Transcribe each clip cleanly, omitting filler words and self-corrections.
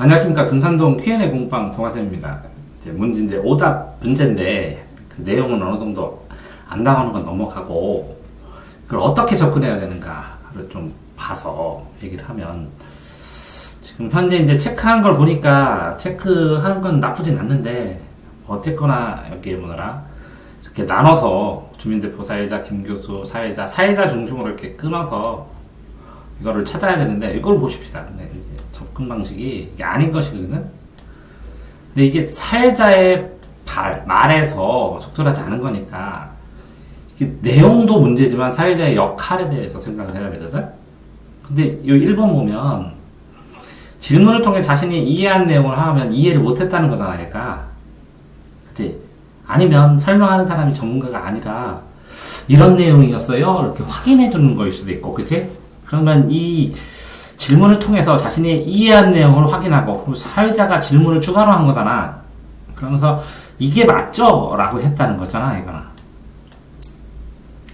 안녕하십니까. 둔산동 Q&A 공방 동화쌤입니다. 이제 문제인데 오답 문제인데 그 내용은 어느 정도 안 나오는 건 넘어가고 그걸 어떻게 접근해야 되는가를 좀 봐서 얘기를 하면, 지금 현재 이제 체크한 걸 보니까 체크한 건 나쁘진 않는데 어쨌거나 여기에 뭐라 이렇게 나눠서 주민대표 사회자, 김교수 사회자, 사회자 중심으로 이렇게 끊어서 이거를 찾아야 되는데, 이걸 보십시다. 근데 이제 접근 방식이 이게 아닌 것이거든. 근데 이게 사회자의 말에서 적절하지 않은 거니까, 이게 내용도 문제지만 사회자의 역할에 대해서 생각을 해야 되거든. 근데 이 1번 보면 질문을 통해 자신이 이해한 내용을 하면 이해를 못했다는 거잖아, 그러니까. 그치? 아니면 설명하는 사람이 전문가가 아니라 이런 내용이었어요, 이렇게 확인해 주는 거일 수도 있고, 그치? 그러면 이 질문을 통해서 자신이 이해한 내용을 확인하고, 그리고 사회자가 질문을 추가로 한 거잖아. 그러면서 이게 맞죠? 라고 했다는 거잖아, 이거는.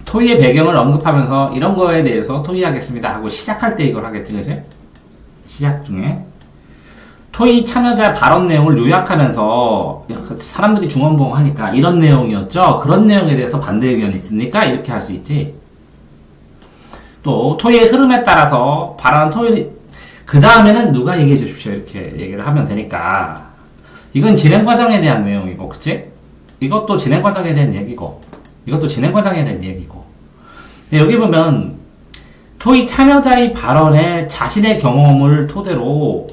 토의의 배경을 언급하면서 이런 거에 대해서 토의하겠습니다 하고 시작할 때 이걸 하겠지, 그치? 시작 중에. 토의 참여자 발언 내용을 요약하면서 사람들이 중언부언하니까 이런 내용이었죠? 그런 내용에 대해서 반대 의견이 있습니까? 이렇게 할 수 있지. 또 토의의 흐름에 따라서 발언한 토의, 그 다음에는 누가 얘기해 주십시오 이렇게 얘기를 하면 되니까, 이건 진행 과정에 대한 내용이고, 그치? 이것도 진행 과정에 대한 얘기고, 이것도 진행 과정에 대한 얘기고. 여기 보면 토의 참여자의 발언에 자신의 경험을 토대로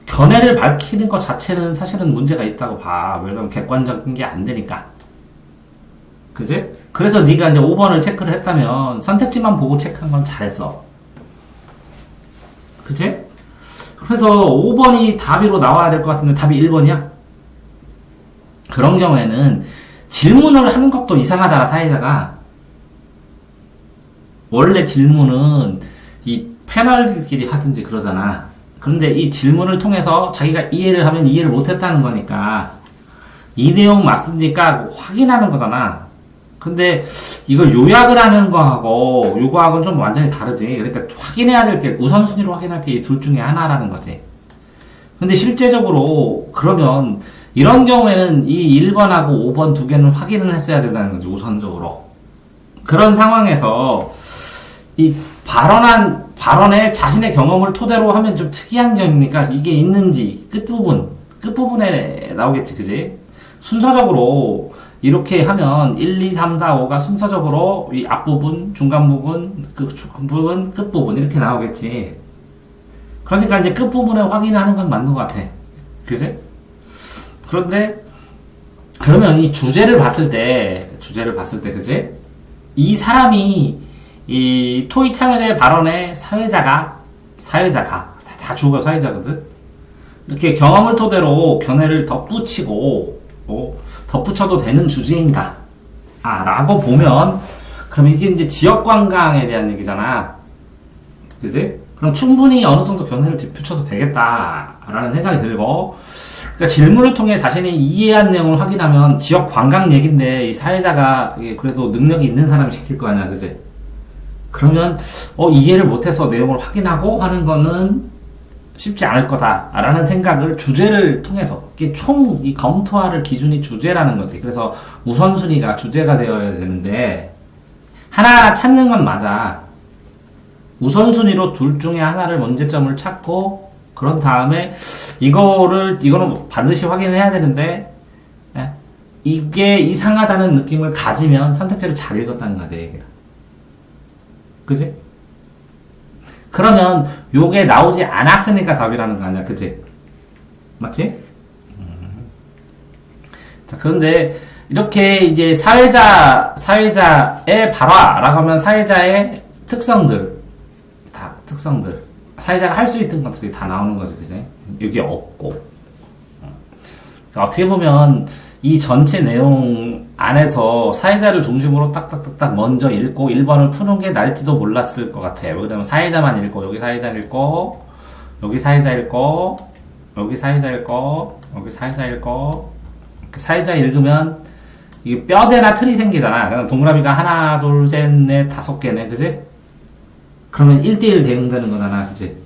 견해를 밝히는 것 자체는 사실은 문제가 있다고 봐. 왜냐면 객관적인 게 안 되니까. 그지? 그래서 네가 이제 5번을 체크를 했다면 선택지만 보고 체크한 건 잘했어. 그치? 그래서 5번이 답으로 나와야 될 것 같은데 답이 1번이야? 그런 경우에는 질문을 하는 것도 이상하잖아, 사회자가. 원래 질문은 이 패널들끼리 하든지 그러잖아. 그런데 이 질문을 통해서 자기가 이해를 하면 이해를 못했다는 거니까 이 내용 맞습니까? 확인하는 거잖아. 근데 이걸 요약을 하는 거하고 요거하고는 좀 완전히 다르지. 그러니까 확인해야 될 게, 우선순위로 확인할 게 이 둘 중에 하나라는 거지. 근데 실제적으로 그러면 이런 경우에는 이 1번하고 5번 두 개는 확인을 했어야 된다는 거지, 우선적으로. 그런 상황에서 이 발언에 자신의 경험을 토대로 하면 좀 특이한 점이니까 이게 있는지 끝부분에 나오겠지, 그지? 순서적으로 이렇게 하면 1, 2, 3, 4, 5가 순서적으로 이 앞부분, 중간부분, 부분, 끝부분 이렇게 나오겠지. 그러니까 이제 끝부분에 확인하는 건 맞는 것 같아. 그지? 그런데 그러면 이 주제를 봤을 때, 그지? 이 사람이 이 토의 참여자의 발언에 사회자가 다 주어가 사회자거든. 이렇게 경험을 토대로 견해를 덧붙이고 덧붙여도 되는 주제인가? 라고 보면, 그럼 이게 이제 지역 관광에 대한 얘기잖아. 그지? 그럼 충분히 어느 정도 견해를 덧붙여도 되겠다라는 생각이 들고, 그러니까 질문을 통해 자신이 이해한 내용을 확인하면 지역 관광 얘기인데 이 사회자가 그래도 능력이 있는 사람이 시킬 거 아니야, 그지? 그러면 이해를 못해서 내용을 확인하고 하는 거는 쉽지 않을 거다라는 생각을 주제를 통해서, 이게 총 이 검토할 기준이 주제라는 거지. 그래서 우선순위가 주제가 되어야 되는데, 하나 찾는 건 맞아. 우선순위로 둘 중에 하나를 문제점을 찾고, 그런 다음에 이거는 반드시 확인해야 되는데, 이게 이상하다는 느낌을 가지면 선택지를 잘 읽었다는 거야, 내 얘기가. 그지? 그러면 요게 나오지 않았으니까 답이라는 거 아니야, 그지? 맞지? 자, 그런데 이렇게 이제 사회자의 발화라고 하면 사회자의 특성들, 사회자가 할 수 있던 것들이 다 나오는 거지, 그지? 여기 없고. 그러니까 어떻게 보면 이 전체 내용 안에서 사회자를 중심으로 딱딱딱딱 먼저 읽고 1번을 푸는 게 날지도 몰랐을 것 같아요. 왜냐면 사회자만 읽고, 여기 사회자 읽고, 여기 사회자 읽고, 여기 사회자 읽고, 여기 사회자 읽고, 사회자 읽으면 이게 뼈대나 틀이 생기잖아. 그냥 동그라미가 하나, 둘, 셋, 넷, 5개네, 그지? 그러면 1대1 대응되는 거잖아, 그지?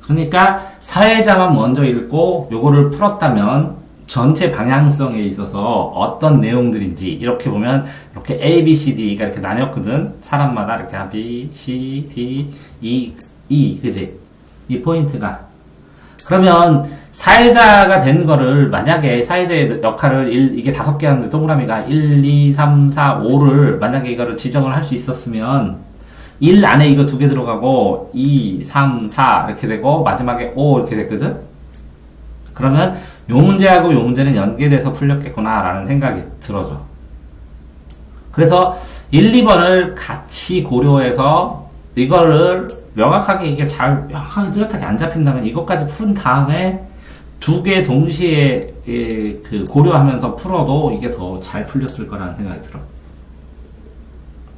그러니까 사회자만 먼저 읽고 요거를 풀었다면 전체 방향성에 있어서 어떤 내용들인지 이렇게 보면 이렇게 A, B, C, D가 이렇게 나뉘었거든. 사람마다 이렇게 B, C, D, E, 그지? 이 포인트가. 그러면 사회자가 된 거를 만약에 사회자의 역할을 이게 5개 하는데 동그라미가 1, 2, 3, 4, 5를 만약에 이거를 지정을 할 수 있었으면 1 안에 이거 2개 들어가고 2, 3, 4 이렇게 되고 마지막에 5 이렇게 됐거든? 그러면 요 문제하고 요 문제는 연계돼서 풀렸겠구나 라는 생각이 들어져. 그래서 1, 2번을 같이 고려해서 이거를 명확하게 이게 잘 명확하게 뚜렷하게 안 잡힌다면 이것까지 푼 다음에 2개 동시에 그 고려하면서 풀어도 이게 더 잘 풀렸을 거라는 생각이 들어.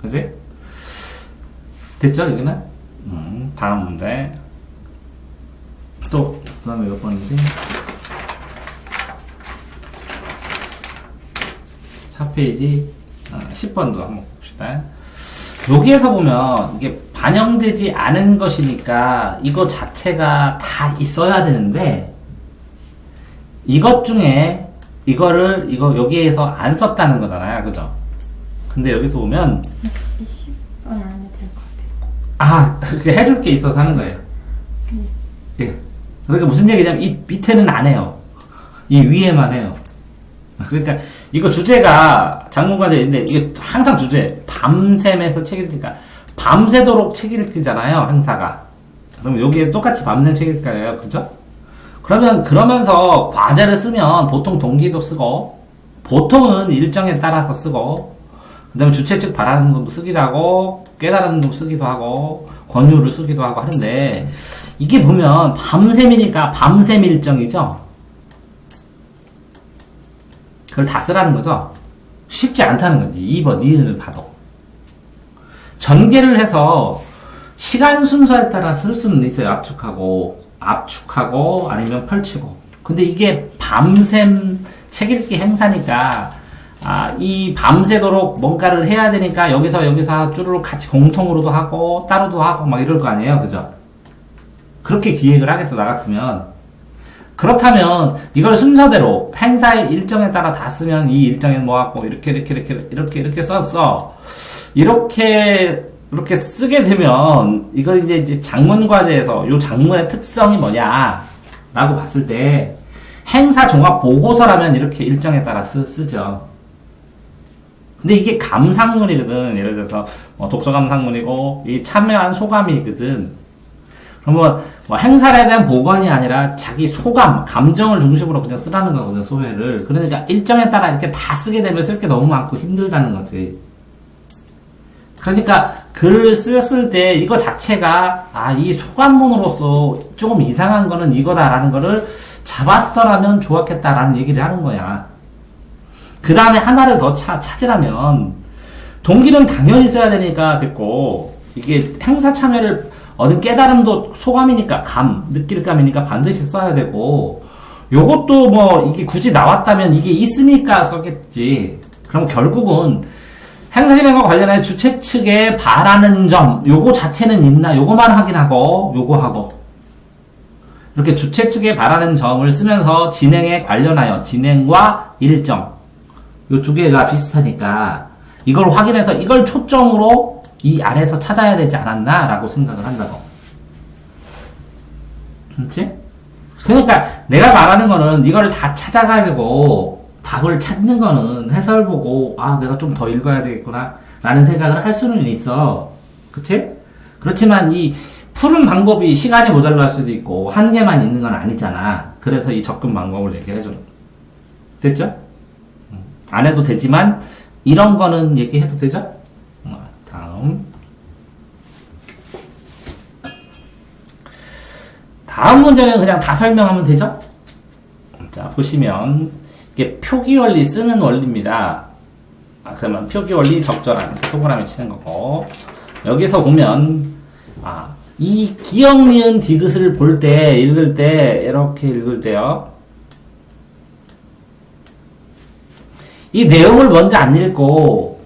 그지? 됐죠 여기는? 다음 문제. 또 그 다음에 몇 번이지? 4페이지 10번도 한번 봅시다. 여기에서 보면 이게 반영되지 않은 것이니까 이거 자체가 다 있어야 되는데 이것 중에 이거를 여기에서 안 썼다는 거잖아요. 그죠? 근데 여기서 보면 20번 안에 될 것 같아요. 아, 그게 해줄 게 있어서 하는 거예요. 예. 그러니까 무슨 얘기냐면 이 밑에는 안 해요. 이 위에만 해요. 그러니까 이거 주제가 장문과제인데 이게 항상 주제 밤샘에서 책 읽기니까 밤새도록 책 읽기잖아요. 행사가. 그럼 여기에 똑같이 밤샘 책 읽기예요. 그죠? 그러면서 과제를 쓰면 보통 동기도 쓰고 보통은 일정에 따라서 쓰고 그 다음에 주최 측 바라는 것도 쓰기도 하고 깨달은 것도 쓰기도 하고 권유를 쓰기도 하고 하는데 이게 보면 밤샘이니까 밤샘 일정이죠. 그걸 다 쓰라는 거죠. 쉽지 않다는 거지. 2번 니은을 봐도. 전개를 해서 시간 순서에 따라 쓸 수는 있어요. 압축하고 아니면 펼치고. 근데 이게 밤샘 책 읽기 행사니까 이 밤새도록 뭔가를 해야 되니까 여기서 쭈루룩 같이 공통으로도 하고 따로도 하고 막 이럴 거 아니에요. 그죠? 그렇게 기획을 하겠어 나 같으면. 그렇다면 이걸 순서대로 행사의 일정에 따라 다 쓰면 이 일정에는 뭐 하고 이렇게 썼어. 이렇게 쓰게 되면 이걸 이제 장문 과제에서 요 장문의 특성이 뭐냐라고 봤을 때 행사 종합 보고서라면 이렇게 일정에 따라 쓰죠. 근데 이게 감상문이거든. 예를 들어서 독서 감상문이고 이 참여한 소감이거든. 그러면 행사에 대한 보관이 아니라 자기 소감, 감정을 중심으로 그냥 쓰라는 거거든요, 소회를. 그러니까 일정에 따라 이렇게 다 쓰게 되면 쓸 게 너무 많고 힘들다는 거지. 그러니까 글을 쓰였을 때 이거 자체가 이 소감문으로서 조금 이상한 거는 이거다라는 거를 잡았더라면 좋았겠다라는 얘기를 하는 거야. 그 다음에 하나를 더 찾으라면 동기는 당연히 써야 되니까 됐고 이게 행사 참여를 얻은 깨달음도 소감이니까 느낄감이니까 반드시 써야 되고 요것도 뭐 이게 굳이 나왔다면 이게 있으니까 썼겠지. 그럼 결국은 행사 진행과 관련해 주최 측에 바라는 점 요거 자체는 있나 요거만 확인하고 요거 하고 이렇게 주최 측에 바라는 점을 쓰면서 진행에 관련하여 진행과 일정 요 두 개가 비슷하니까 이걸 확인해서 이걸 초점으로 이 안에서 찾아야 되지 않았나 라고 생각을 한다고. 그렇지? 그러니까 내가 말하는 거는 이거를 다 찾아가지고 답을 찾는 거는 해설 보고 내가 좀 더 읽어야 되겠구나 라는 생각을 할 수는 있어. 그치? 그렇지만 이 푸는 방법이 시간이 모자랄 수도 있고 한계만 있는 건 아니잖아. 그래서 이 접근 방법을 얘기해 줘. 됐죠? 안 해도 되지만 이런 거는 얘기해도 되죠? 다음 문제는 그냥 다 설명하면 되죠? 자, 보시면 이게 표기 원리 쓰는 원리입니다. 그러면 표기 원리 적절한 동그라미 치는 거고 여기서 보면 이 기억 니은 디귿을 볼 때 읽을 때 이렇게 읽을 때요. 이 내용을 먼저 안 읽고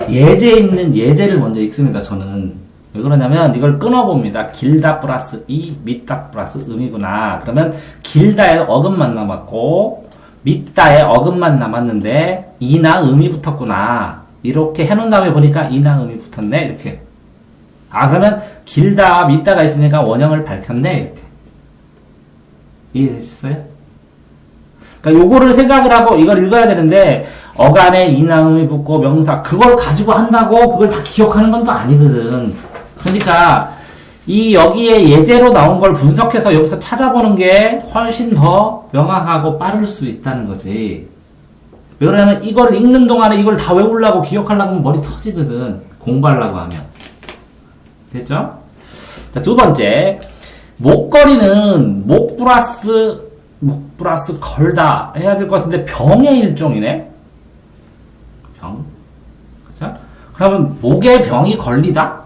예제에 있는 예제를 먼저 읽습니다. 저는 왜 그러냐면 이걸 끊어봅니다. 길다 플러스 이, 밑다 플러스 음이구나. 그러면 길다에 어근만 남았고 밑다에 어근만 남았는데 이나 음이 붙었구나. 이렇게 해놓은 다음에 보니까 이나 음이 붙었네. 이렇게. 아, 그러면 길다 밑다가 있으니까 원형을 밝혔네. 이렇게. 이해되셨어요? 그러니까 요거를 생각을 하고 이걸 읽어야 되는데 어간에 이나 음이 붙고 명사 그걸 가지고 한다고 그걸 다 기억하는 건 또 아니거든. 그러니까 이 여기에 예제로 나온 걸 분석해서 여기서 찾아보는 게 훨씬 더 명확하고 빠를 수 있다는 거지. 왜 그러냐면 이걸 읽는 동안에 이걸 다 외우려고 기억하려고 하면 머리 터지거든. 공부하려고 하면. 됐죠? 자, 두 번째. 목걸이는 목 플러스 걸다 해야 될 것 같은데 병의 일종이네? 병. 그죠? 그러면 목에 병이 걸리다?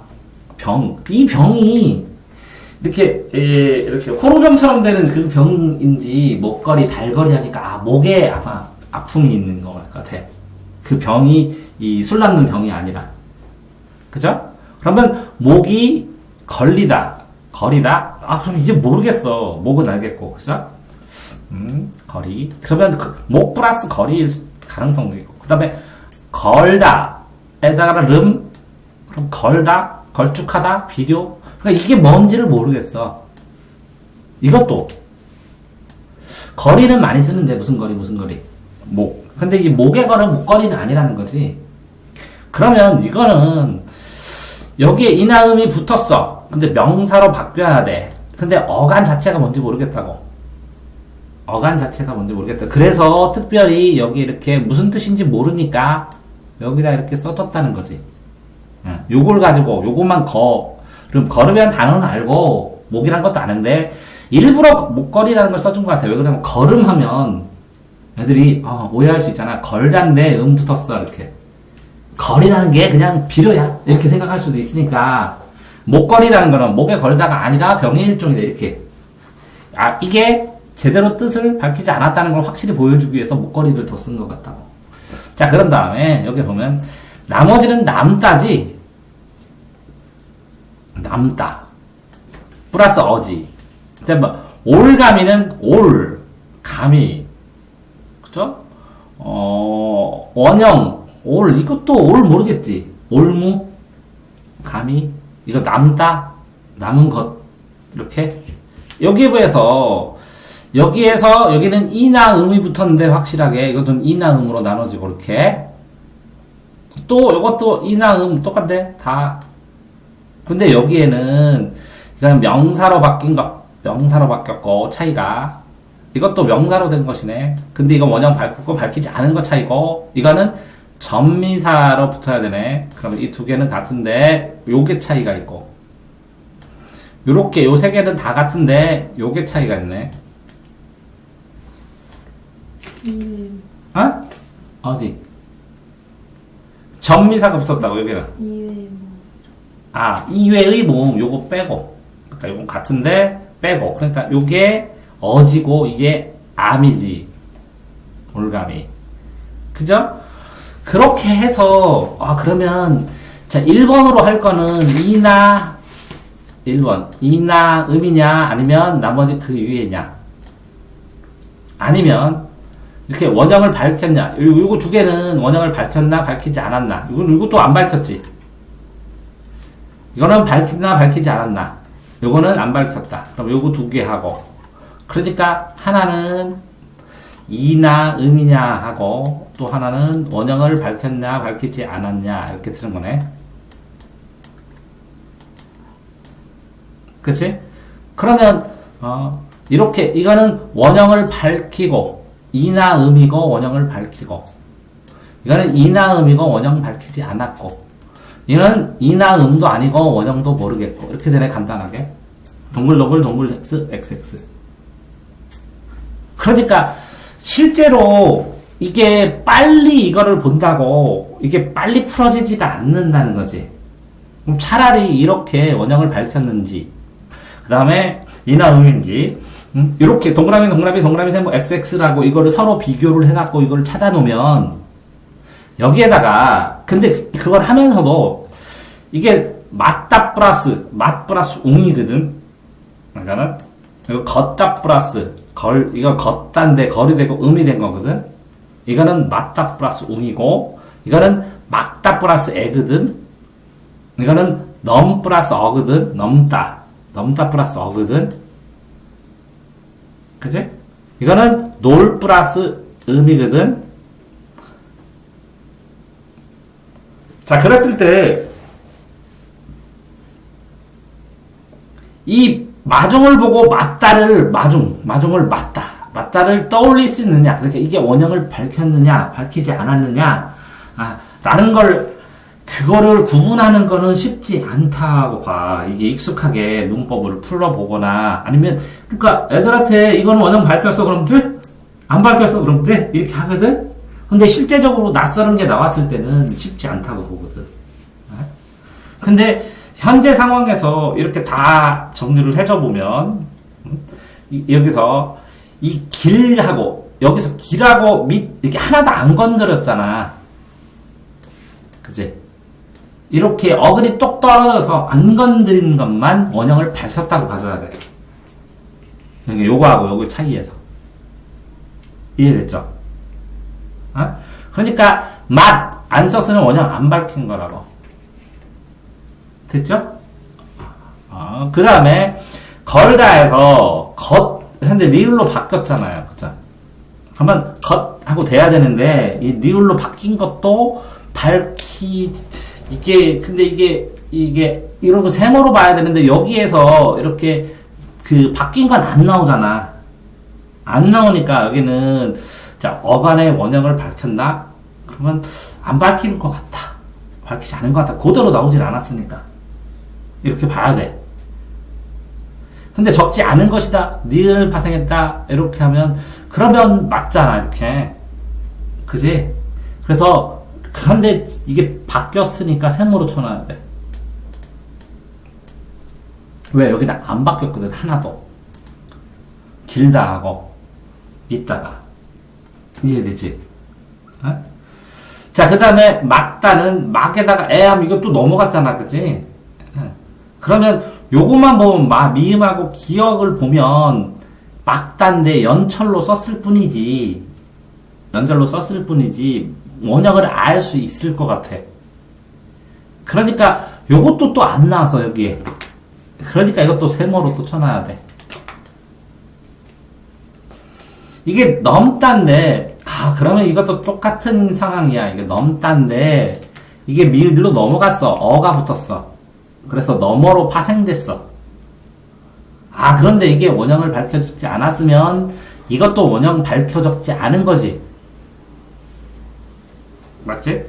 병. 이 병이 이렇게 호로병처럼 되는 그 병인지 목걸이, 달걸이 하니까 아, 목에 아마 아픔이 있는 것 같아. 그 병이 이 술 남는 병이 아니라. 그죠? 그러면 목이 걸리다, 거리다. 아, 그럼 이제 모르겠어. 목은 알겠고, 그죠? 거리. 그러면 목 플러스 거리일 가능성도 있고. 그 다음에 걸다에다가 그럼 걸다, 걸쭉하다, 비료. 그러니까 이게 뭔지를 모르겠어. 이것도 거리는 많이 쓰는데 무슨 거리? 목. 근데 이 목에 걸은 목걸이는 아니라는 거지. 그러면 이거는 여기에 이나음이 붙었어. 근데 명사로 바뀌어야 돼. 근데 어간 자체가 뭔지 모르겠다고. 어간 자체가 뭔지 모르겠다. 그래서 특별히 여기 이렇게 무슨 뜻인지 모르니까 여기다 이렇게 써뒀다는 거지. 요걸 가지고 요것만 그럼 걸으면 단어는 알고 목이란 것도 아는데 일부러 목걸이라는 걸 써준 것 같아. 왜 그러냐면 걸음하면 애들이 오해할 수 있잖아. 걸자인데 붙었어 이렇게. 걸이라는 게 그냥 비료야 이렇게 생각할 수도 있으니까 목걸이라는 거는 목에 걸다가 아니라 병의 일종이다 이렇게. 아, 이게 제대로 뜻을 밝히지 않았다는 걸 확실히 보여주기 위해서 목걸이를 더 쓴 것 같다고. 자, 그런 다음에 여기 보면 나머지는 남다지. 남다 플러스 어지. 올가미는 올 가미. 그죠? 원형 올. 이것도 올 모르겠지. 올무 가미. 이거 남다 남은 것. 이렇게 여기에 비해서 여기는 이나 음이 붙었는데 확실하게 이것은 이나 음으로 나눠지고 이렇게. 또 이것도 이나 음 똑같네 다. 근데 여기에는 이거는 명사로 바뀌었고 차이가. 이것도 명사로 된 것이네. 근데 이건 원형 밝혔고 밝히지 않은 것 차이고, 이거는 전미사로 붙어야 되네. 그러면 이 두 개는 같은데 요게 차이가 있고, 요렇게 요 세 개는 다 같은데 요게 차이가 있네. 어? 어디? 전미사가 붙었다고 여기는. 이외의 모음 요거 빼고. 그러니까 요건 같은데 빼고. 그러니까 요게 어지고 이게 암이지. 올가미. 그죠? 그렇게 해서 그러면 자 1번으로 할 거는 1번 이나 음이냐 아니면 나머지 그 위에냐, 아니면 이렇게 원형을 밝혔냐. 요거 두 개는 원형을 밝혔나 밝히지 않았나. 이것도 안 밝혔지. 이거는 밝혔나 밝히지 않았나. 요거는 안 밝혔다. 그럼 요거 두 개 하고. 그러니까 하나는 이나 음이냐 하고, 또 하나는 원형을 밝혔냐 밝히지 않았냐 이렇게 쓰는 거네. 그치? 그러면 이렇게 이거는 원형을 밝히고 이나 음이고 원형을 밝히고, 이거는 이나 음이고 원형 밝히지 않았고, 이는 이나 음도 아니고 원형도 모르겠고, 이렇게 되네. 간단하게 동글동글 동글 x xx. 그러니까 실제로 이게 빨리 이거를 본다고 이게 빨리 풀어지지가 않는다는 거지. 그럼 차라리 이렇게 원형을 밝혔는지, 그 다음에 이나 음인지, 이렇게 동그라미 세모 xx라고 이거를 서로 비교를 해갖고 이거를 찾아놓으면, 여기에다가 근데 그걸 하면서도 이게 맞다 플러스 맛 플러스 웅이거든. 그러니까는 이거 걷다 플러스 걸 이거 걷다인데 걸이 되고 음이 된 거거든. 이거는 맞다 플러스 웅이고 이거는 막다 플러스 애거든. 이거는 넘 플러스 어거든. 넘다 플러스 어거든. 그치? 이거는 놀 플러스 음이거든. 자, 그랬을 때 이 마중을 보고 맞다를 마중을 맞다를 떠올릴 수 있느냐, 그러니까 이게 원형을 밝혔느냐 밝히지 않았느냐 라는 걸 그거를 구분하는 거는 쉽지 않다고 봐. 이게 익숙하게 문법을 풀어보거나 아니면 그러니까 애들한테 이거는 원형 밝혔어 그러면 돼? 안 밝혔어 그러면 돼? 이렇게 하거든? 근데 실제적으로 낯설은 게 나왔을 때는 쉽지 않다고 보거든. 근데 현재 상황에서 이렇게 다 정리를 해줘 보면 여기서 이 길하고 여기서 길하고 밑 이렇게 하나도 안 건드렸잖아. 그치? 이렇게 어근이 똑 떨어져서 안 건드린 것만 원형을 밝혔다고 봐줘야 돼. 그러니까 요거하고 요거 차이에서. 이해됐죠? 그러니까 맛 안 썼으면 원형 안 밝힌 거라고. 됐죠? 그 다음에 걸다에서 근데 리을로 바뀌었잖아요. 그죠? 그러면 겉하고 돼야 되는데 이 리을로 바뀐 것도 근데 이게 이런 세모로 봐야 되는데 여기에서 이렇게 그 바뀐 건 안 나오잖아. 안 나오니까 여기는 자 어간의 원형을 밝혔나? 그러면 안 밝힐 것 같다. 밝히지 않은 것 같다. 그대로 나오질 않았으니까 이렇게 봐야 돼. 근데 적지 않은 것이다. 니을 파생했다. 이렇게 하면 그러면 맞잖아. 이렇게 그지? 그래서 그런데 이게 바뀌었으니까 세모로 쳐놔야 돼. 왜? 여기는 안 바뀌었거든. 하나도. 길다 하고 있다가 이해되지? 어? 자, 그 다음에 막다는 막에다가 애함 이것도 넘어갔잖아. 그치? 그러면 요것만 보면 미음하고 기억을 보면 막다인데 연철로 썼을 뿐이지 연절로 썼을 뿐이지 원형을 알 수 있을 것 같아. 그러니까 요것도 또 안 나와서 여기에 그러니까 이것도 세모로 또 쳐놔야 돼. 이게 넘다인데 그러면 이것도 똑같은 상황이야. 이게 넘다인데 이게 밀로 넘어갔어. 어가 붙었어. 그래서 너머로 파생됐어. 그런데 이게 원형을 밝혀주지 않았으면 이것도 원형 밝혀적지 않은 거지. 맞지?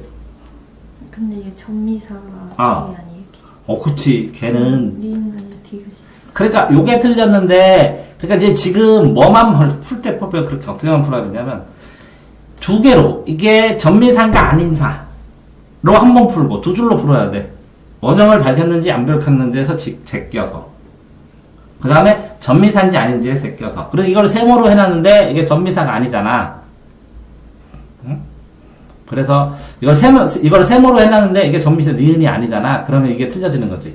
근데 이게 전미사가 아. 되게 아니에요. 그치. 걔는 리은 아니 디귿이. 그러니까 요게 틀렸는데 그러니까 이제 지금 뭐만 풀 때 풀면 그렇게 어떻게만 풀어야 되냐면 두 개로 이게 전미사인가 아닌사로 한번 풀고 두 줄로 풀어야 돼. 원형을 밝혔는지 안 밝혔는지에서 제껴서 그 다음에 전미사인지 아닌지에 제껴서 그리고 이걸 세모로 해놨는데 이게 전미사가 아니잖아. 응? 그래서 이걸 세모로 해놨는데 이게 전미사 니은이 아니잖아. 그러면 이게 틀려지는 거지.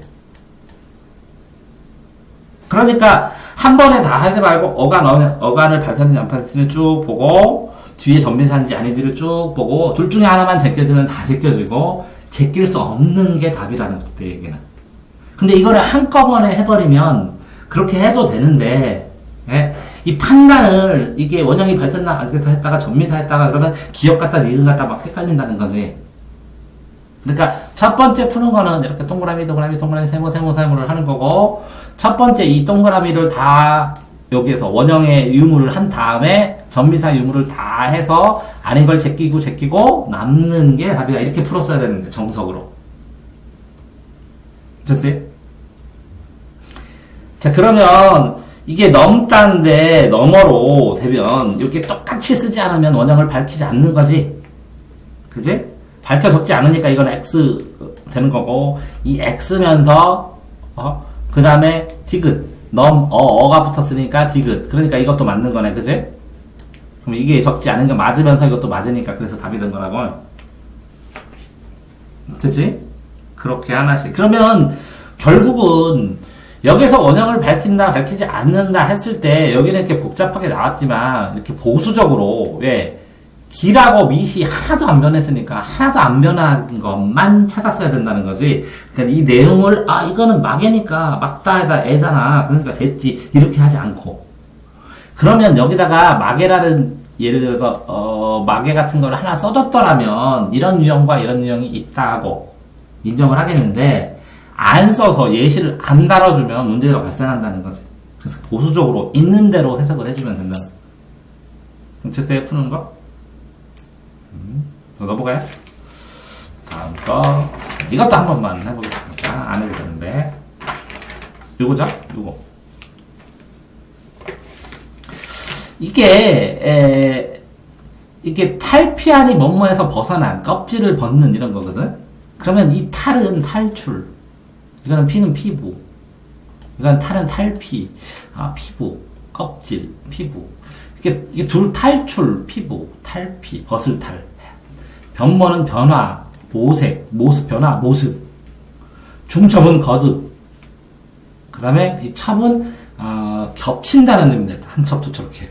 그러니까 한 번에 다 하지 말고 어간을 밝혔는지 안 밝혔는지 쭉 보고 뒤에 전미사인지 아닌지를 쭉 보고 둘 중에 하나만 제껴지면 다 제껴지고 제낄 수 없는 게 답이라는 거지, 내 얘기는. 근데 이거를 한꺼번에 해버리면 그렇게 해도 되는데 이 판단을 이게 원형이 밝혔나 안 밝혔나 했다가 전미사 했다가 그러면 기억 갖다 니은 갖다 막 헷갈린다는 거지. 그러니까 첫 번째 푸는 거는 이렇게 동그라미 세모를 하는 거고 첫 번째 이 동그라미를 다 여기에서 원형의 유무를 한 다음에 전미사 유무를 다 해서 아닌 걸 제끼고 남는 게 답이다. 이렇게 풀었어야 되는데 정석으로. 됐어요? 자, 그러면 이게 넘다인데 너머로 되면 이렇게 똑같이 쓰지 않으면 원형을 밝히지 않는 거지. 그지? 밝혀 적지 않으니까 이건 X 되는 거고 이 X면서 그 다음에 디귿 어가 붙었으니까 디귿. 그러니까 이것도 맞는 거네. 그지? 그럼 이게 적지 않은 게 맞으면서 이것도 맞으니까 그래서 답이 된 거라고. 그치? 그렇게 하나씩. 그러면 결국은 여기서 원형을 밝힌다, 밝히지 않는다 했을 때 여기는 이렇게 복잡하게 나왔지만 이렇게 보수적으로 왜 기라고 밑이 하나도 안 변했으니까 하나도 안 변한 것만 찾았어야 된다는 거지. 그러니까 이 내용을 이거는 막애니까 막다에다 애잖아. 그러니까 됐지. 이렇게 하지 않고. 그러면 여기다가 막애라는 예를 들어서 막애 같은 걸 하나 써줬더라면 이런 유형과 이런 유형이 있다고 인정을 하겠는데 안 써서 예시를 안 달아주면 문제가 발생한다는 거지. 그래서 보수적으로 있는 대로 해석을 해주면 된다. 전체세 푸는 거? 더 넘어가요? 다음 거. 이것도 한 번만 해보겠습니다. 안 해도 되는데. 요거죠? 요거. 이게 탈피하니 뭐뭐에서 벗어난 껍질을 벗는 이런 거거든? 그러면 이 탈은 탈출. 이거는 피는 피부. 이건 탈은 탈피. 피부. 껍질. 피부. 이게 둘 탈출. 피부. 탈피. 벗을 탈. 변모는 변화. 모색. 모습. 변화. 모습. 중첩은 거듭. 그 다음에 이 첩은 겹친다는 의미입니다. 한 첩, 두 첩 이렇게.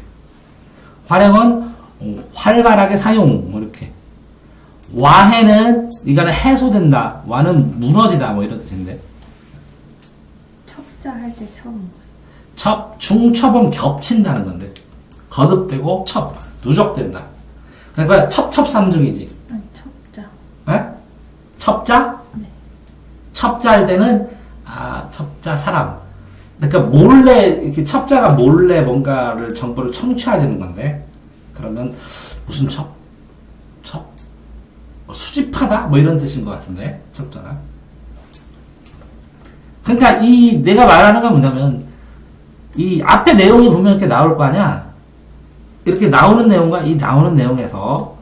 활용은 활발하게 사용. 뭐 이렇게. 와해는 이거는 해소된다. 와는 무너지다. 뭐 이런 뜻인데. 첩자 할 때 처음. 첩, 중첩은 겹친다는 건데. 거듭되고 첩, 누적된다. 그러니까 첩첩삼중이지. 아니 첩자. 에? 첩자? 네. 첩자 할 때는 첩자 사람. 그러니까 몰래 이렇게 첩자가 몰래 뭔가를 정보를 청취하자는 건데. 그러면 무슨 첩? 수집하다? 뭐 이런 뜻인 것 같은데. 첩자가. 그러니까 내가 말하는 건 뭐냐면 이 앞에 내용이 보면 이렇게 나올 거 아니야. 이렇게 나오는 내용과 이 나오는 내용에서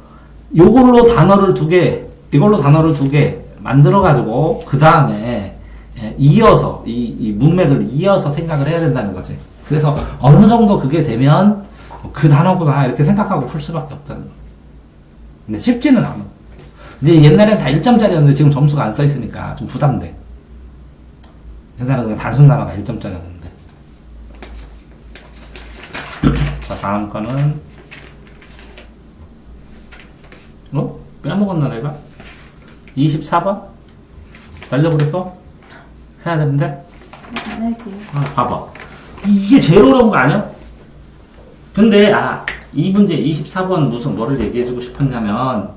요걸로 단어를 두 개, 이걸로 단어를 두 개 만들어가지고 그 다음에 이어서 이 문맥을 이어서 생각을 해야 된다는 거지. 그래서 어느 정도 그게 되면 그 단어구나 이렇게 생각하고 풀 수밖에 없다는 거. 근데 쉽지는 않아. 근데 옛날엔 다 1점짜리였는데 지금 점수가 안 써있으니까 좀 부담돼. 옛날에는 그냥 단순 단어가 1점짜리였는데. 자, 다음 거는 빼먹었나 내가? 24번? 날려버렸어? 해야 되는데? 안 해도 돼요. 봐봐. 이게 제일 어려운 거 아니야? 근데 이 문제 24번 무슨 뭐를 얘기해주고 싶었냐면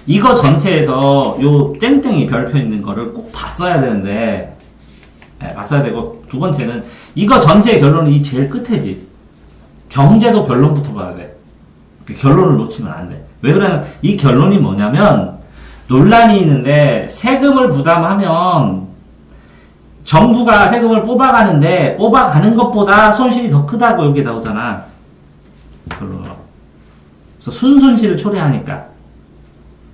이거 전체에서 요 땡땡이 별표 있는 거를 꼭 봤어야 되는데 봤어야 되고 두 번째는 이거 전체의 결론은 이 제일 끝에지. 경제도 결론부터 봐야 돼. 결론을 놓치면 안 돼. 왜 그러냐면 이 결론이 뭐냐면 논란이 있는데 세금을 부담하면 정부가 세금을 뽑아가는데 뽑아가는 것보다 손실이 더 크다고 여기 나오잖아. 결론으로. 그래서 순손실을 초래하니까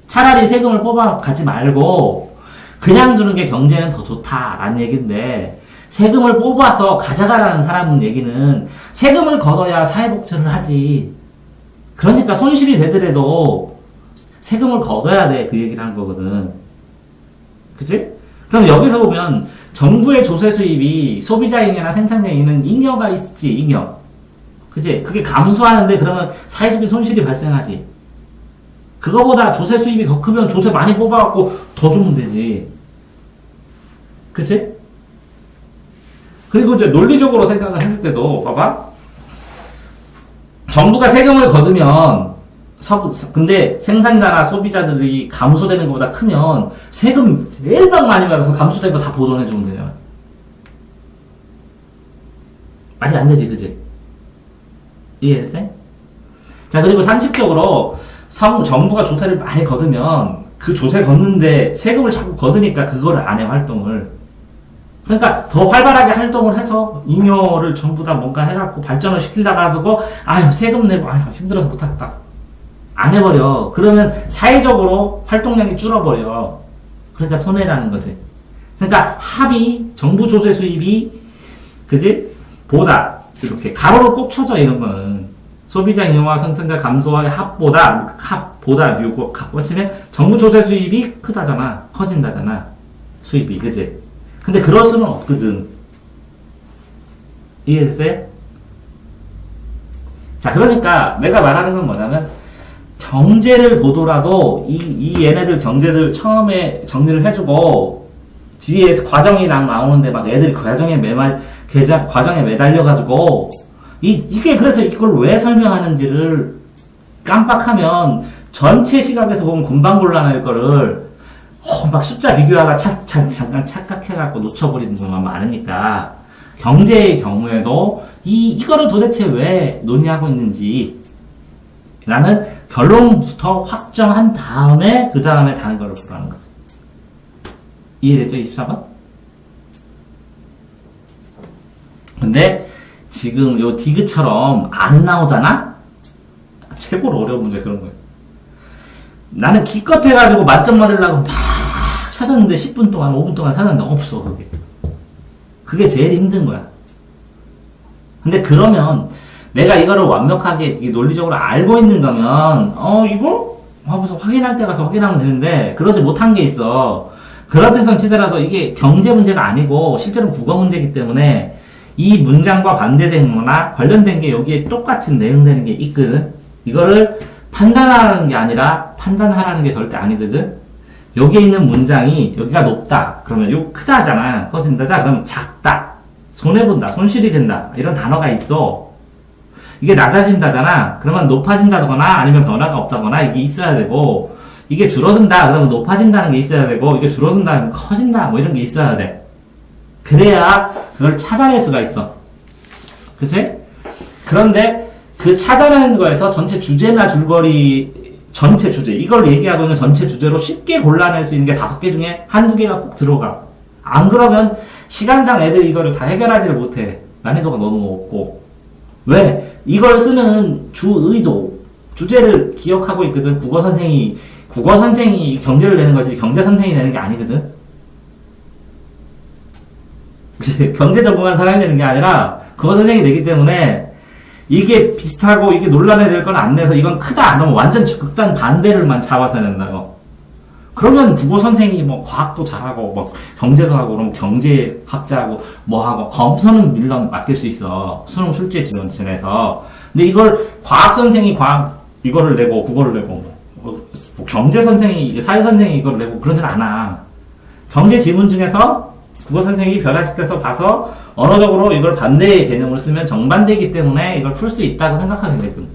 차라리 세금을 뽑아가지 말고 그냥 주는 게 경제는 더 좋다라는 얘기인데 세금을 뽑아서 가져가라는 사람은 얘기는 세금을 걷어야 사회복지를 하지. 그러니까 손실이 되더라도 세금을 걷어야 돼. 그 얘기를 하는 거거든. 그치? 그럼 여기서 보면 정부의 조세 수입이 소비자잉여나 생산자잉여는 잉여가 있지. 잉여. 그치? 그게 감소하는데 그러면 사회적인 손실이 발생하지. 그거보다 조세 수입이 더 크면 조세 많이 뽑아갖고 더 주면 되지. 그치? 그리고 이제 논리적으로 생각을 했을 때도, 봐봐. 정부가 세금을 거두면, 근데 생산자나 소비자들이 감소되는 것보다 크면 세금 제일 많이 받아서 감소된 거 다 보존해주면 되잖아. 말이 안 되지, 그치? 이해했어? 자, 그리고 상식적으로 정부가 조세를 많이 거두면 그 조세 걷는데 세금을 자꾸 거두니까 그거를 안 해, 활동을. 그러니까 더 활발하게 활동을 해서 잉여를 전부 다 뭔가 해갖고 발전을 시키려고 하고 세금 내고 힘들어서 못하겠다. 안 해버려. 그러면 사회적으로 활동량이 줄어버려. 그러니까 손해라는 거지. 그러니까 합이 정부 조세 수입이 그지? 보다 이렇게 가로로 꼭 쳐져 이런 거는 소비자 잉여와 생산자 감소와의 합보다 류고 합치면 정부 조세 수입이 크다잖아. 커진다잖아. 수입이, 그지? 근데 그럴 수는 없거든. 이해됐어요? 자, 그러니까 내가 말하는 건 뭐냐면, 경제를 보더라도 이 얘네들 경제들 처음에 정리를 해주고, 뒤에 과정이 나오는데 막 애들이 과정에 매달려가지고, 이게 그래서 이걸 왜 설명하는지를 깜빡하면 전체 시각에서 보면 금방 곤란할 거를 막 숫자 비교하다가 잠깐 착각해갖고 놓쳐버리는 경우가 많으니까 경제의 경우에도 이거를 도대체 왜 논의하고 있는지 라는 결론부터 확정한 다음에 그 다음에 다른 거를 보라는 거죠. 이해됐죠? 24번? 근데 지금 요 디귿처럼 안 나오잖아? 최고로 어려운 문제 그런 거예요. 나는 기껏 해가지고 만점 맞으려고 막 찾았는데 10분 동안, 5분 동안 찾았는데 없어, 그게. 그게 제일 힘든 거야. 근데 그러면 내가 이거를 완벽하게 논리적으로 알고 있는 거면, 이거? 하고서 확인할 때 가서 확인하면 되는데, 그러지 못한 게 있어. 그렇대선 치더라도 이게 경제 문제가 아니고, 실제로 국어 문제이기 때문에, 이 문장과 반대된 거나 관련된 게 여기에 똑같은 내용되는 게 있거든? 이거를 판단하라는 게 아니라 판단하라는 게 절대 아니거든? 여기에 있는 문장이 여기가 높다. 그러면 요 크다잖아. 커진다. 그러면 작다. 손해본다. 손실이 된다. 이런 단어가 있어. 이게 낮아진다잖아. 그러면 높아진다거나 아니면 변화가 없다거나 이게 있어야 되고 이게 줄어든다. 그러면 높아진다는 게 있어야 되고 이게 줄어든다. 그러면 커진다. 뭐 이런 게 있어야 돼. 그래야 그걸 찾아낼 수가 있어. 그치? 그런데 그 찾아내는 거에서 전체 주제나 줄거리, 전체 주제, 이걸 얘기하고 있는 전체 주제로 쉽게 골라낼 수 있는 게 5개 중에 한두 개가 꼭 들어가. 안 그러면 시간상 애들이 이거를 다 해결하지를 못해. 난이도가 너무 높고. 왜? 이걸 쓰는 주의도, 주제를 기억하고 있거든. 국어 선생이 경제를 내는 거지, 경제 선생이 내는 게 아니거든. 경제 전공한 사람이 내는 게 아니라 국어 선생이 내기 때문에 이게 비슷하고 이게 논란이 될 건 안 내서 이건 크다 안 하면 완전 극단 반대를만 잡아서 낸다고. 그러면 국어 선생이 뭐 과학도 잘하고 뭐 경제도 하고 그러면 경제학자하고 뭐 하고 검사는 물론 맡길 수 있어. 수능 출제 지원에서. 근데 이걸 과학 선생이 이거를 내고 국어를 내고 뭐 경제 선생이 사회 선생이 이걸 내고 그러진 않아. 경제 지문 중에서 국어 선생이 변화시켜서 봐서 언어적으로 이걸 반대의 개념을 쓰면 정반대이기 때문에 이걸 풀 수 있다고 생각하게 되거든.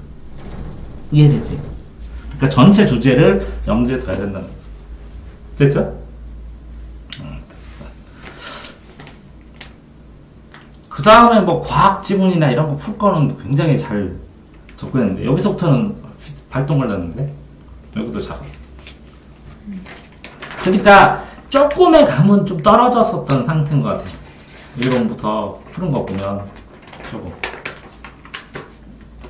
이해되지? 그러니까 전체 주제를 염두에 둬야 된다는 거죠. 됐죠? 그 다음에 뭐 과학 지문이나 이런 거 풀 거는 굉장히 잘 접근했는데 여기서부터는 발동 걸렸는데 여기도 잘. 그러니까 조금의 감은 좀 떨어졌었던 상태인 것 같아요. 1번부터 푸는 거 보면 조금.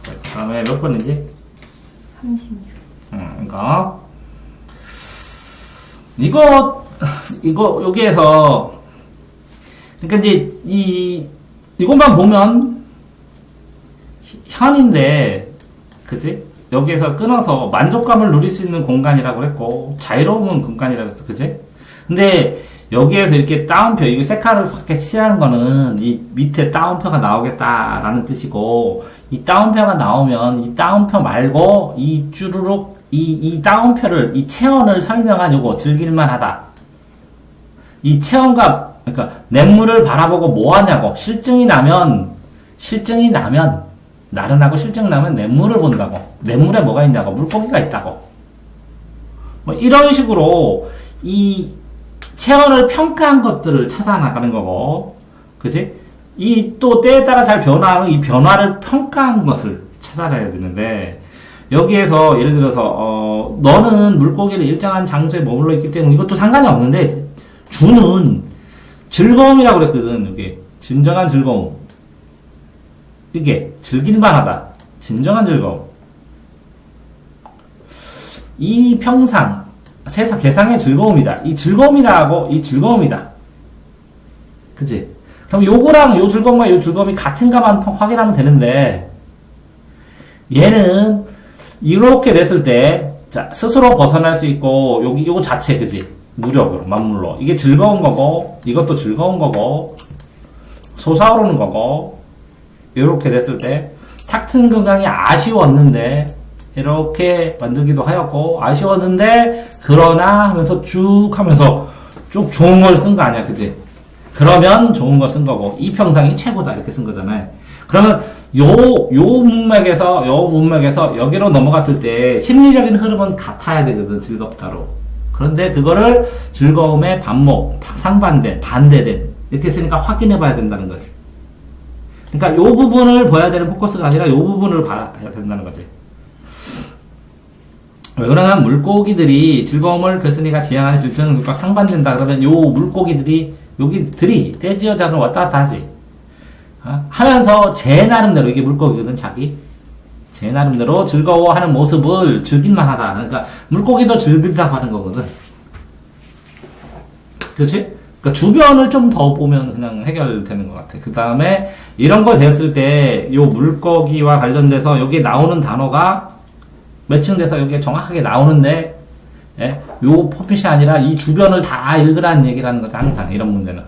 그 다음에 몇 번이지? 36. 그러니까 이거 여기에서 그러니까 이제 이것만 보면 현인데, 그지? 여기에서 끊어서 만족감을 누릴 수 있는 공간이라고 했고 자유로운 공간이라고 했어, 그지? 근데 여기에서 이렇게 따옴표, 이거 색깔을 확 칠하는 거는 이 밑에 따옴표가 나오겠다라는 뜻이고, 이 따옴표가 나오면 이 따옴표 말고 이 쭈루룩 이 따옴표를, 이 체온을 설명한 요거 즐길만 하다. 이 체온과, 그러니까 냇물을 바라보고 뭐 하냐고. 실증이 나면 나른하고 실증 나면 냇물을 본다고. 냇물에 뭐가 있냐고. 물고기가 있다고. 뭐 이런 식으로 이 체온을 평가한 것들을 찾아 나가는 거고, 그치? 이 또 때에 따라 잘 변화하는 이 변화를 평가한 것을 찾아내야 되는데, 여기에서 예를 들어서 너는 물고기를 일정한 장소에 머물러 있기 때문에 이것도 상관이 없는데, 주는 즐거움이라고 그랬거든. 이게 진정한 즐거움, 이게 즐길만하다, 진정한 즐거움. 이 평상 세상 개상의 즐거움이다. 이 즐거움이다 하고 이 즐거움이다. 그치? 그럼 요거랑 요 즐거움과 요 즐거움이 같은가만 확인하면 되는데, 얘는 이렇게 냈을 때, 자, 스스로 벗어날 수 있고, 요거 자체, 그지? 무력으로, 만물로. 이게 즐거운 거고, 이것도 즐거운 거고, 솟아오르는 거고, 이렇게 됐을 때, 탁 트는 건강이 아쉬웠는데, 이렇게 만들기도 하였고, 아쉬웠는데, 그러나 하면서 쭉 하면서, 쭉 좋은 걸 쓴 거 아니야, 그지? 그러면 좋은 걸 쓴 거고, 이 평상이 최고다, 이렇게 쓴 거잖아요. 그러면, 요 문맥에서 여기로 넘어갔을 때, 심리적인 흐름은 같아야 되거든, 즐겁다로. 그런데 그거를 즐거움의 반목, 상반된, 반대된, 이렇게 쓰니까 확인해 봐야 된다는 거지. 그러니까 요 부분을 봐야 되는 포커스가 아니라 요 부분을 봐야 된다는 거지. 왜 그러냐면 물고기들이 즐거움을 글쓴이가 지향하는 질증과 상반된다 그러면 요 물고기들이 여기들이 떼지 여자는 왔다 갔다 하지. 하면서 제 나름대로 이게 물고기거든 자기. 제 나름대로 즐거워하는 모습을 즐길만 하다. 그러니까 물고기도 즐긴다고 하는 거거든. 그렇지? 그러니까 주변을 좀 더 보면 그냥 해결되는 것 같아. 그 다음에 이런 거 되었을 때 요 물고기와 관련돼서 여기 나오는 단어가 매칭돼서 여기에 정확하게 나오는데 예? 요 포핏이 아니라 이 주변을 다 읽으라는 얘기라는 거죠. 항상 이런 문제는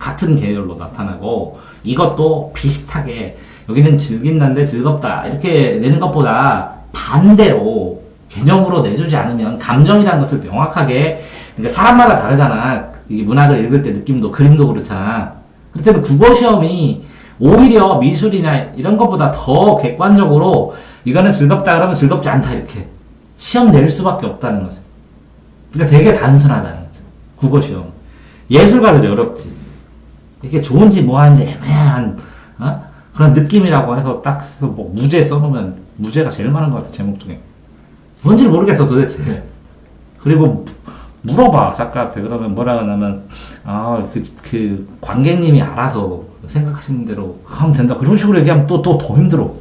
같은 계열로 나타나고 이것도 비슷하게 여기는 즐긴다는데 즐겁다 이렇게 내는 것보다 반대로 개념으로 내주지 않으면 감정이라는 것을 명확하게 그러니까 사람마다 다르잖아. 이 문학을 읽을 때 느낌도 그림도 그렇잖아. 그렇기 때문에 국어시험이 오히려 미술이나 이런 것보다 더 객관적으로 이거는 즐겁다 그러면 즐겁지 않다 이렇게 시험 낼 수밖에 없다는 거죠. 그러니까 되게 단순하다는 거죠. 국어시험. 예술가들이 어렵지. 이게 좋은지 뭐하는지 애매한 그런 느낌이라고 해서 딱 뭐 무제 써놓으면 무제가 제일 많은 것 같아 제목 중에. 뭔지를 모르겠어 도대체. 그리고 물어봐 작가한테. 그러면 뭐라 하냐면 그 관객님이 알아서 생각하시는 대로 하면 된다 그런 식으로 얘기하면 또 더 힘들어.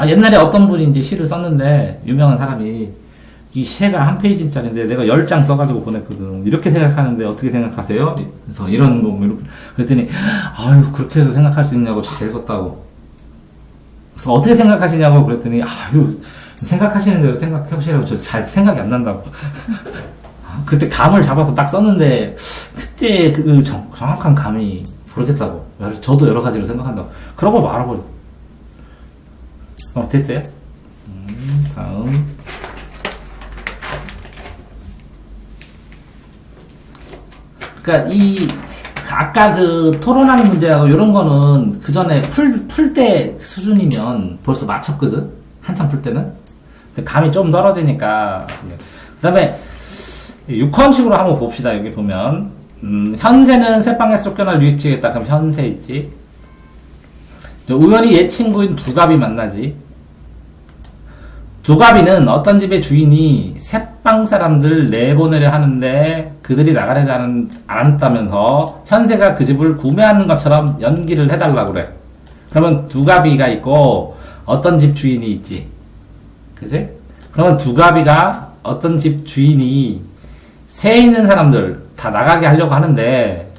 옛날에 어떤 분이 이제 시를 썼는데 유명한 사람이 이 시가 한 페이지짜리인데 내가 10장 써가지고 보냈거든. 이렇게 생각하는데 어떻게 생각하세요? 그래서 이런 거 이렇게 그랬더니 아유 그렇게 해서 생각할 수 있냐고 잘 읽었다고. 그래서 어떻게 생각하시냐고 그랬더니 아유 생각하시는 대로 생각해보시라고 저 잘 생각이 안 난다고. 그때 감을 잡아서 딱 썼는데 그때 그 정확한 감이 모르겠다고. 저도 여러 가지로 생각한다고. 그러고 말아버려. 됐어요? 다음. 그러니까 아까 그 토론하는 문제하고 이런 거는 그 전에 풀 때 수준이면 벌써 맞췄거든? 한참 풀 때는? 근데 감이 좀 떨어지니까. 그 다음에 6헌식으로 한번 봅시다. 여기 보면. 현세는 새빵에서 쫓겨날 유익치겠다. 그럼 현세 있지? 우연히 옛 친구인 두갑이 만나지. 두갑이는 어떤 집의 주인이 새빵 사람들 내보내려 하는데 그들이 나가려지 않았다면서 현세가 그 집을 구매하는 것처럼 연기를 해달라고 그래. 그러면 두갑이가 있고 어떤 집 주인이 있지. 그치? 그러면 두갑이가 어떤 집 주인이 새 있는 사람들 다 나가게 하려고 하는데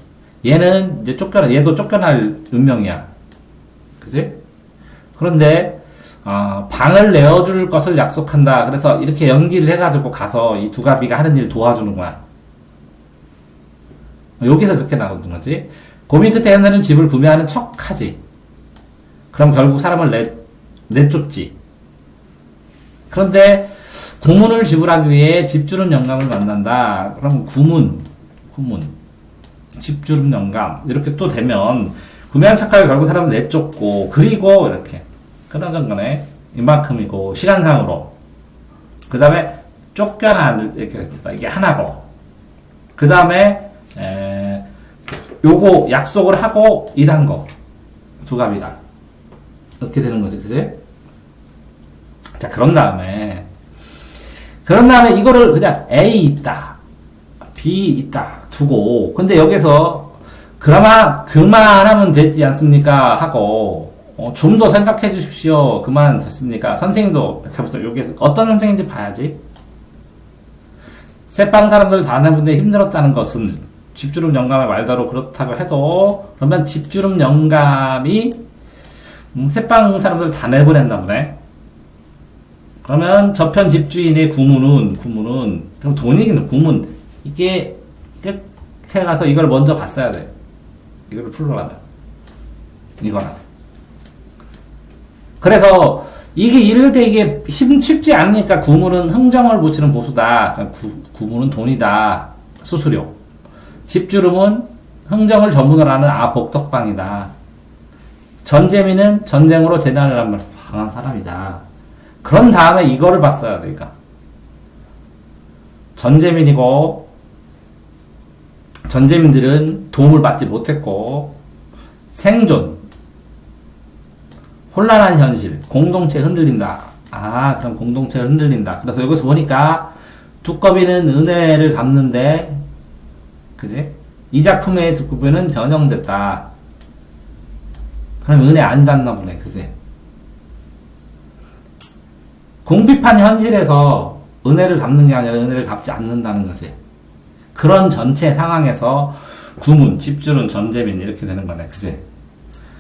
얘는 이제 얘도 쫓겨날 운명이야. 그치? 그런데 방을 내어줄 것을 약속한다. 그래서 이렇게 연기를 해가지고 가서 이 두가비가 하는 일을 도와주는 거야. 여기서 그렇게 나오는 거지. 고민 끝에 현세는 집을 구매하는 척 하지. 그럼 결국 사람을 내쫓지. 그런데 구문을 지불하기 위해 집주름 영감을 만난다. 그럼 구문, 집주름 영감 이렇게 또 되면 구매한 척하여 결국 사람을 내쫓고 그리고 이렇게 끊어진 거네. 이만큼이고 시간상으로. 그 다음에 쫓겨난 이렇게 이게 하나고. 그 다음에 요거 약속을 하고 일한 거 두갑이랑 이렇게 되는 거지, 그치? 자, 그런 다음에 이거를 그냥 A 있다, B 있다 두고, 근데 여기서 그만하면 되지 않습니까? 하고, 좀 더 생각해 주십시오. 그만 됐습니까? 선생님도 이렇게 해보세요. 여기서 어떤 선생인지 봐야지. 새빵 사람들 다 내보내 힘들었다는 것은 집주름 영감의 말대로 그렇다고 해도, 그러면 집주름 영감이 새빵 사람들 다 내보냈나 보네. 그러면 저편 집주인의 구문은 그럼 돈이겠네. 구문 이게 끝에 가서 이걸 먼저 봤어야 돼. 이거를 풀러가면 이거는. 그래서 이게 이럴 때 이게 쉽지 않으니까 구문은 흥정을 붙이는 보수다. 구문은 돈이다. 수수료. 집주름은 흥정을 전문으로 하는 복덕방이다. 전재민은 전쟁으로 재난을 하면 강한 사람이다. 그런 다음에 이거를 봤어야 돼. 그러니까 전재민들은 도움을 받지 못했고 생존, 혼란한 현실, 공동체 흔들린다. 그럼 공동체가 흔들린다. 그래서 여기서 보니까 두꺼비는 은혜를 갚는데, 그지? 이 작품의 두꺼비는 변형됐다. 그럼 은혜 안 잤나 보네, 그지? 궁핍한 현실에서 은혜를 갚는 게 아니라 은혜를 갚지 않는다는 거지. 그런 전체 상황에서 구문, 집주는 전재민 이렇게 되는 거네, 그지?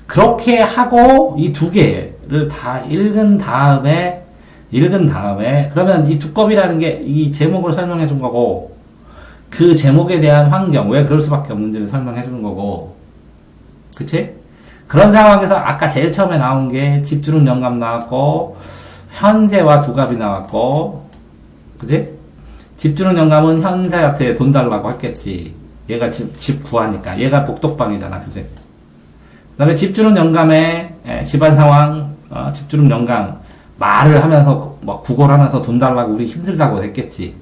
그렇게 하고 이 두 개를 다 읽은 다음에 그러면 이 두꺼비라는 게 이 제목을 설명해 준 거고 그 제목에 대한 환경 왜 그럴 수밖에 없는지를 설명해 주는 거고 그치? 그런 상황에서 아까 제일 처음에 나온 게 집주름 영감 나왔고 현세와 두갑이 나왔고 그치? 집주름 영감은 현세한테 돈 달라고 했겠지. 얘가 집 구하니까 얘가 복덕방이잖아 그치? 그 다음에 집주름 영감의 집안 상황, 집주름 영감 말을 하면서 뭐 구걸 하면서 돈 달라고 우리 힘들다고 했겠지.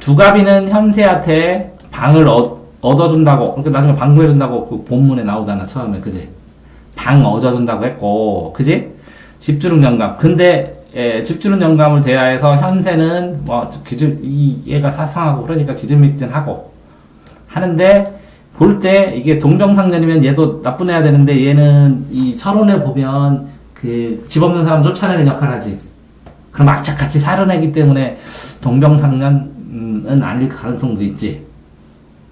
두갑이는 현세한테 방을 얻어준다고 그렇게 나중에 방 구해준다고 그 본문에 나오잖아 처음에 그지? 방 얻어준다고 했고 그지? 집주름 영감 근데 집주름 영감을 대하여서 현세는 뭐 얘가 사상하고 그러니까 기진맥진하고 하는데 볼 때 이게 동정상련이면 얘도 나쁜 애야 되는데 얘는 이 서론에 보면 그 집 없는 사람 쫓아내는 역할을 하지. 그럼 악착같이 살아내기 때문에 동정상련은 아닐 가능성도 있지.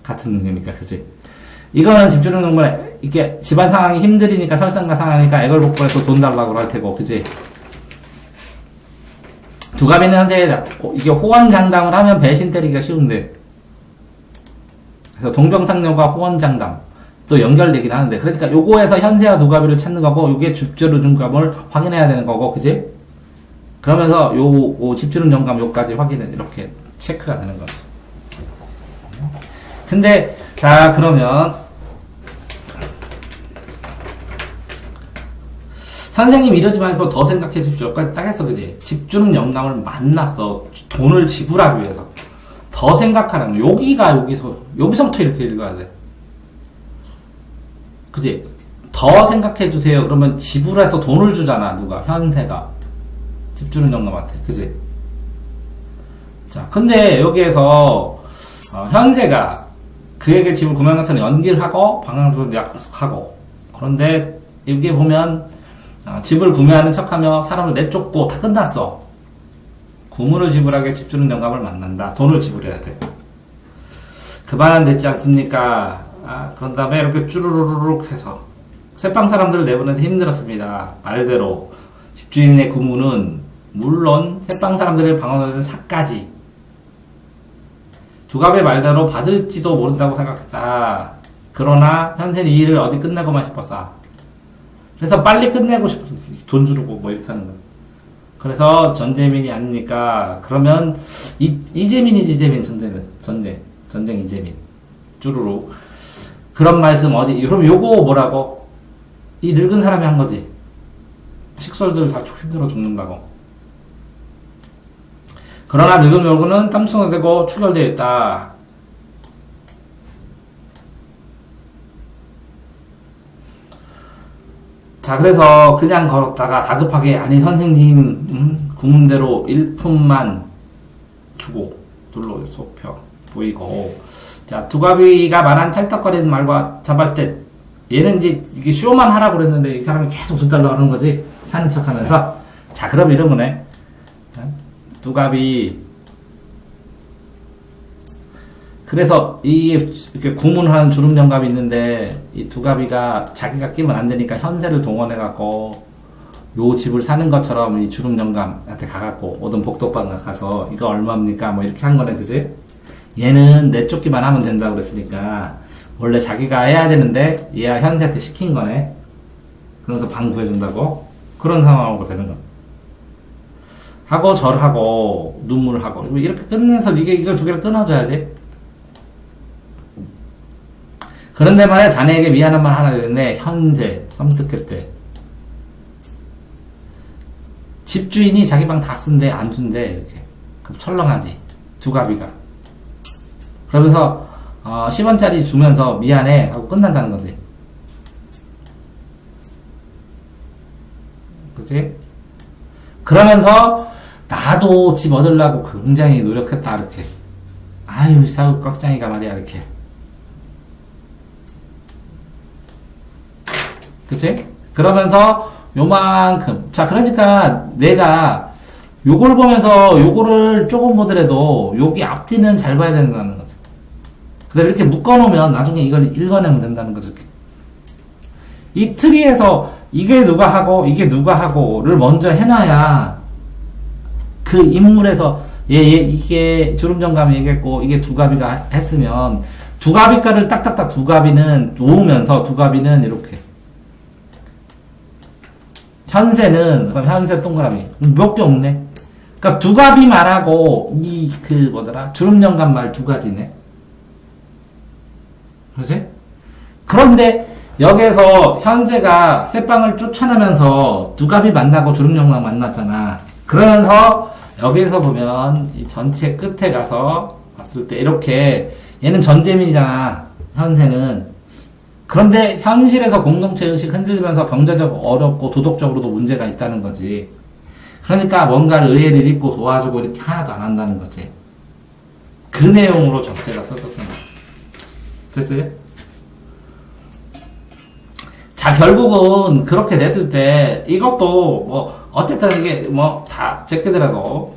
같은 의미니까 그치? 이거는 집주름 영감은 이게 집안 상황이 힘들으니까 설상가 상황이니까 애걸복걸해서 돈 달라고 할 테고 그치? 두갑이는 현재 이게 호언장담을 하면 배신 때리기가 쉬운데 그래서 동정상련과 호언장담 또 연결되긴 하는데 그러니까 요거에서 현세와 두갑이를 찾는 거고 요게 집주름 영감을 확인해야 되는 거고 그지? 그러면서 요 집주름 영감 요까지 확인은 이렇게 체크가 되는 거지. 근데 자 그러면 선생님 이러지 말고 더 생각해 주십시오. 여기까지 딱 했어 그지? 집주름 영감을 만났어. 돈을 지불하기 위해서 더 생각하라는 거. 여기서부터 이렇게 읽어야 돼. 그지? 더 생각해 주세요. 그러면 지불해서 돈을 주잖아. 누가? 현세가. 집주름 영감한테. 그지? 자, 근데 여기에서 현세가 그에게 집을 구매한 것처럼 연기를 하고 방향으로 약속하고 그런데 여기에 보면 집을 구매하는 척하며 사람을 내쫓고 다 끝났어. 구문을 지불하게 집주름 영감을 만난다. 돈을 지불해야 돼. 그 말은 됐지 않습니까? 그런 다음에 이렇게 쭈루루룩 해서 새빵 사람들을 내보내는데 힘들었습니다. 말대로 집주인의 구문은 물론 새빵 사람들을 방어하는 사까지 두갑의 말대로 받을지도 모른다고 생각했다. 그러나 현세는 이 일을 어디 끝내고만 싶었어. 그래서 빨리 끝내고 싶었어. 돈 주르고 뭐 이렇게 하는 거야. 그래서 전재민이 아니니까 그러면 이재민이지. 전쟁 이재민 쭈루루 그런 말씀 어디 그럼 요거 뭐라고 이 늙은 사람이 한 거지. 식솔들 다 힘들어 죽는다고. 그러나 늙은 묘구는 땀수가 되고 추결되어 있다. 자 그래서 그냥 걸었다가 다급하게 아니 선생님 구문대로 일품만 주고 둘러 좁혀 보이고 자 두갑이가 말한 찰떡거리는 말과 자발듯 얘는 이제 이게 쇼만 하라고 그랬는데 이 사람이 계속 돈 달라고 하는 거지 사는 척 하면서 자 그럼 이런 거네. 두갑이 그래서 이렇게 구문하는 주름 영감이 있는데 이 두갑이가 자기가 끼면 안 되니까 현세를 동원해 갖고 요 집을 사는 것처럼 이 주름 영감한테 가갖고 오던 복덕방 가서 이거 얼마입니까? 뭐 이렇게 한 거네, 그지? 얘는 내쫓기만 하면 된다고 그랬으니까 원래 자기가 해야 되는데 얘가 현세한테 시킨 거네. 그러면서 방 구해준다고 그런 상황으로 되는 거. 하고 절하고 눈물하고 이렇게 끝내서 이걸 두 개를 끊어줘야지. 그런데 말이야 자네에게 미안한 말 하나 되는데 현세 섬뜩했대. 집주인이 자기 방 다 쓴대 안 준대 이렇게. 그럼 철렁하지 두가비가. 그러면서 10원짜리 주면서 미안해 하고 끝난다는 거지. 그치? 그러면서 나도 집 얻으려고 굉장히 노력했다 이렇게. 아유 사우 꽉장이가 말이야 이렇게. 그치? 그러면서 요만큼. 자, 그러니까 내가 요걸 보면서 요거를 조금 보더라도 여기 앞뒤는 잘 봐야 된다는 거죠. 그 다음에 이렇게 묶어놓으면 나중에 이걸 읽어내면 된다는 거죠. 이 트리에서 이게 누가 하고 이게 누가 하고를 먼저 해놔야 그 인물에서 이게 주름정감이 얘기했고 이게 두가비가 했으면 두가비가를 딱딱딱 두가비는 놓으면서 두가비는 이렇게 현세는 그럼 현세 동그라미 몇 개 없네. 그러니까 두가비 말하고 이 주름영감 말 두 가지네. 그렇지? 그런데 여기서 현세가 새빵을 쫓아내면서 두가비 만나고 주름영감 만났잖아. 그러면서 여기서 보면 이 전체 끝에 가서 봤을 때 이렇게 얘는 전재민이잖아. 현세는. 그런데 현실에서 공동체 의식 흔들리면서 경제적 어렵고 도덕적으로도 문제가 있다는 거지. 그러니까 뭔가를 의해를 입고 도와주고 이렇게 하나도 안 한다는 거지. 그 내용으로 적재가 써졌던 거야. 됐어요? 자, 결국은 그렇게 됐을 때 이것도 뭐 어쨌든 이게 뭐 다 제끼더라도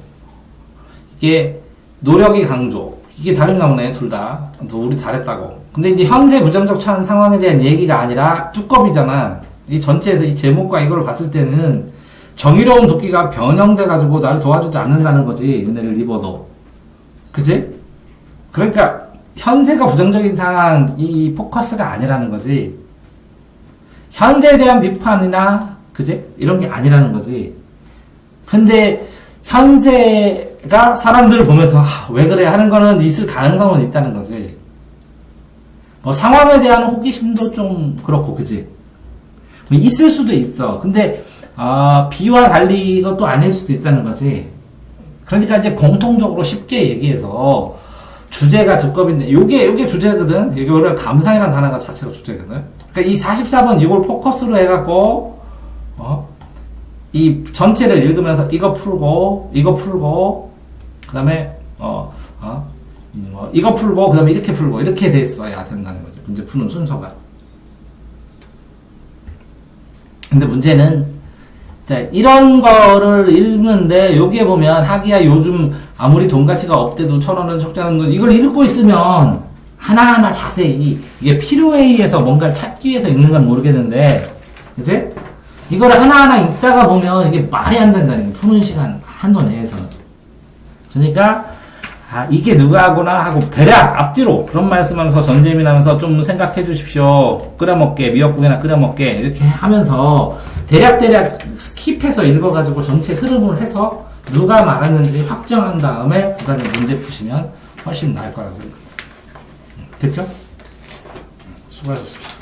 이게 노력이 강조. 이게 다른가 보네, 둘 다. 우리 잘했다고. 근데 이제 현재 부정적 처한 상황에 대한 얘기가 아니라 뚜껑이잖아. 이 전체에서 이 제목과 이걸 봤을 때는 정의로운 도끼가 변형돼가지고 나를 도와주지 않는다는 거지. 은혜를 입어도. 그치? 그러니까 현재가 부정적인 상황, 이 포커스가 아니라는 거지. 현재에 대한 비판이나, 그치? 이런 게 아니라는 거지. 근데 현재가 사람들을 보면서 왜 그래 하는 거는 있을 가능성은 있다는 거지. 뭐 상황에 대한 호기심도 좀 그렇고, 그지? 뭐 있을 수도 있어. 근데 비와 달리 이것도 아닐 수도 있다는 거지. 그러니까 이제 공통적으로 쉽게 얘기해서 주제가 두껍인데 요게 주제거든. 이게 원래 감상이라는 단어가 자체가 주제거든. 그러니까 이 44번 이걸 포커스로 해갖고 이 전체를 읽으면서 이거 풀고 그 다음에 이거 풀고 그 다음에 이렇게 풀고 이렇게 됐어야 된다는 거죠. 문제 푸는 순서가. 근데 문제는 자 이런 거를 읽는데 여기에 보면 하기야 요즘 아무리 돈 가치가 없대도 1,000원은 적자는 건 이걸 읽고 있으면 하나하나 자세히 이게 필요에 의해서 뭔가를 찾기 위해서 읽는 건 모르겠는데 그치? 이거를 하나하나 읽다가 보면 이게 말이 안 된다는 거예요. 푸는 시간 한도 내에서. 그러니까 이게 누가 하구나 하고 대략 앞뒤로 그런 말씀하면서 전재민하면서 좀 생각해 주십시오. 끓여먹게 미역국이나 끓여먹게 이렇게 하면서 대략 스킵해서 읽어가지고 전체 흐름을 해서 누가 말했는지 확정한 다음에 그 다음에 문제 푸시면 훨씬 나을 거라고 생각합니다. 됐죠? 수고하셨습니다.